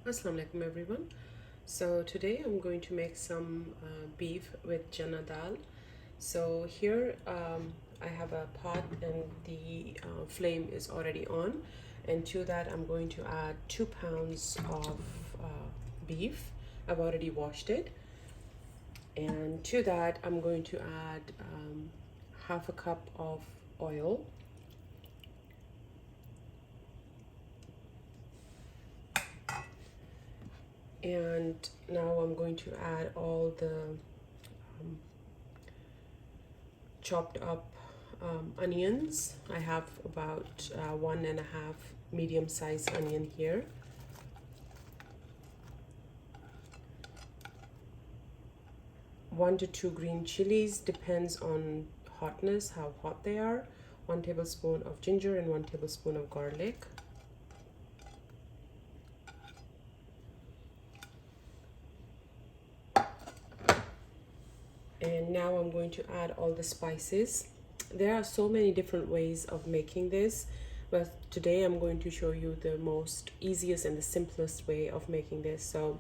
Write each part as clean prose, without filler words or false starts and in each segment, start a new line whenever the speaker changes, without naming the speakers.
Assalamu alaikum everyone. So today I'm going to make some beef with chana dal. So here I have a pot and the flame is already on, and to that I'm going to add 2 pounds of beef. I've already washed it, and to that I'm going to add half a cup of oil. And now I'm going to add all the chopped up onions. I have about 1.5 medium-sized onion here. One to two green chilies, depends on hotness, how hot they are. 1 tablespoon of ginger and 1 tablespoon of garlic. And now I'm going to add all the spices. There are so many different ways of making this, but today I'm going to show you the most easiest and the simplest way of making this. So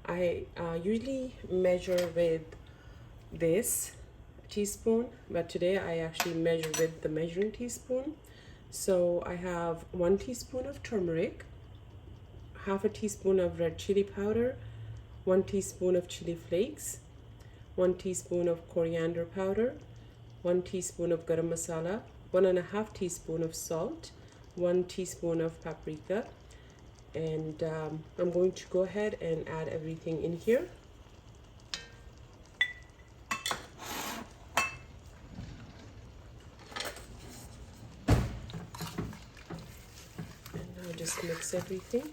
I usually measure with this teaspoon, but today I actually measure with the measuring teaspoon. So I have 1 teaspoon of turmeric, half a teaspoon of red chili powder, 1 teaspoon of chili flakes, 1 teaspoon of coriander powder, 1 teaspoon of garam masala, 1.5 teaspoon of salt, 1 teaspoon of paprika, and I'm going to go ahead and add everything in here. And now just mix everything.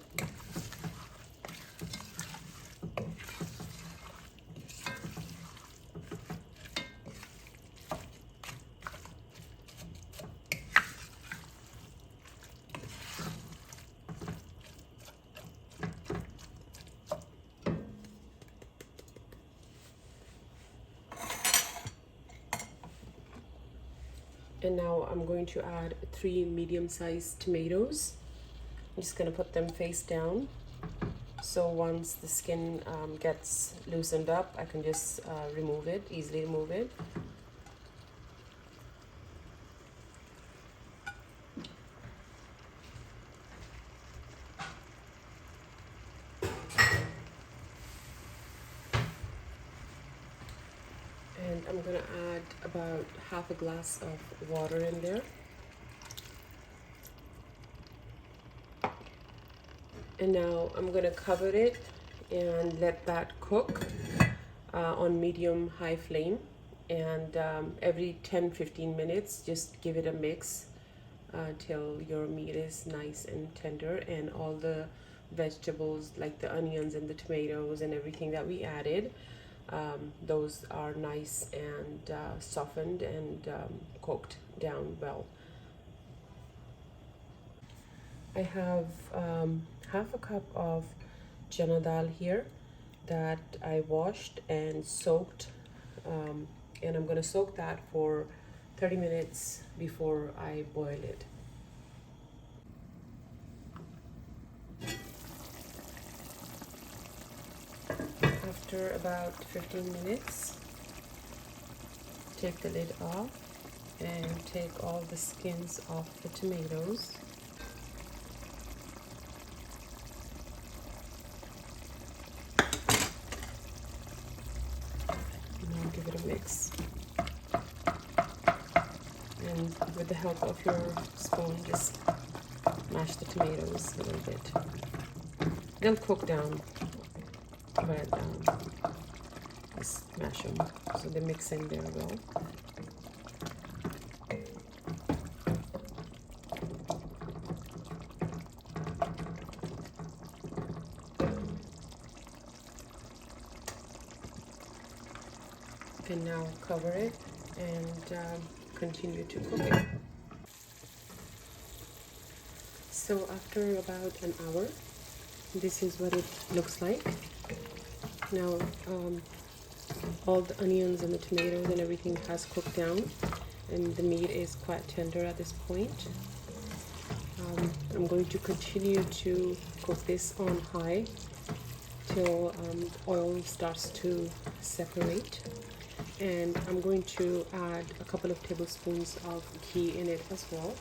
And now I'm going to add 3 medium-sized tomatoes. I'm just going to put them face down. So once the skin gets loosened up, I can just easily remove it. And I'm going to add about half a glass of water in there. And now I'm going to cover it and let that cook on medium-high flame. And every 10-15 minutes, just give it a mix till your meat is nice and tender, and all the vegetables like the onions and the tomatoes and everything that we added, those are nice and softened and cooked down well. I have half a cup of chana dal here that I washed and soaked, and I'm going to soak that for 30 minutes before I boil it. After about 15 minutes, take the lid off and take all the skins off the tomatoes. Now give it a mix. And with the help of your spoon, just mash the tomatoes a little bit. They'll cook down, but just mash them so they mix in there well. You can now cover it and continue to cook it. So after about an hour, this is what it looks like. Now all the onions and the tomatoes and everything has cooked down, and the meat is quite tender at this point. I'm going to continue to cook this on high till oil starts to separate, and I'm going to add a couple of tablespoons of ghee in it as well.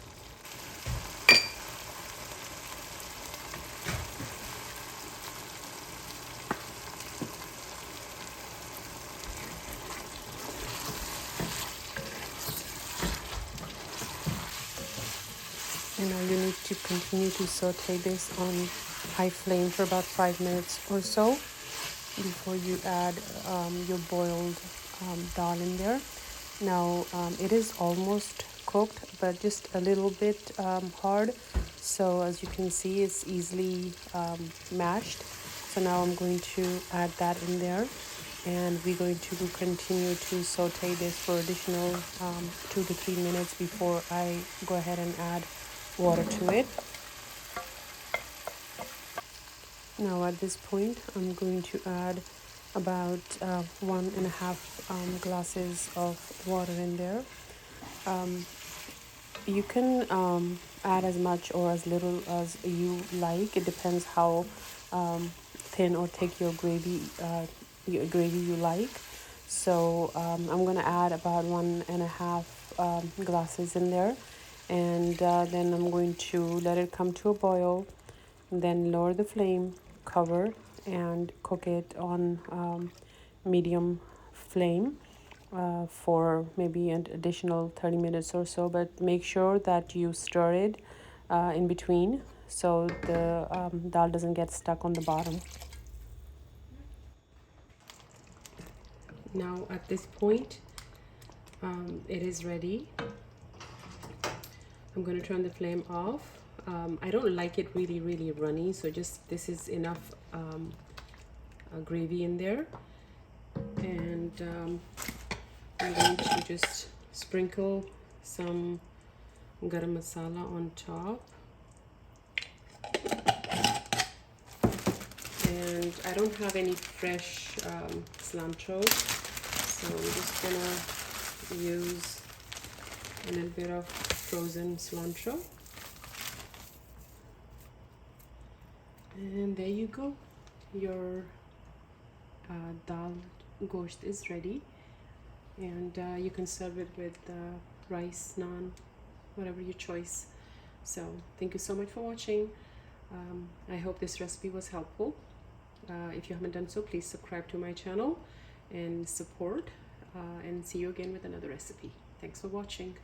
And now you need to continue to saute this on high flame for about 5 minutes or so before you add your boiled dal in there. Now it is almost cooked, but just a little bit hard. So as you can see, it's easily mashed. So now I'm going to add that in there, and we're going to continue to saute this for additional 2 to 3 minutes before I go ahead and add water to it. Now at this point, I'm going to add about 1.5 glasses of water in there. You can add as much or as little as you like. It depends how thin or thick your gravy you like. So I'm gonna add about 1.5 glasses in there, and then I'm going to let it come to a boil, then lower the flame, cover, and cook it on medium flame for maybe an additional 30 minutes or so. But make sure that you stir it in between so the dal doesn't get stuck on the bottom. Now at this point, it is ready. I'm going to turn the flame off. I don't like it really runny, so just this is enough gravy in there, and I'm going to just sprinkle some garam masala on top, and I don't have any fresh cilantro, so I'm just gonna use a little bit of frozen cilantro, and there you go, your Daal Ghosht is ready, and you can serve it with rice, naan, whatever your choice. So thank you so much for watching. I hope this recipe was helpful. If you haven't done so, please subscribe to my channel and support, and see you again with another recipe. Thanks for watching.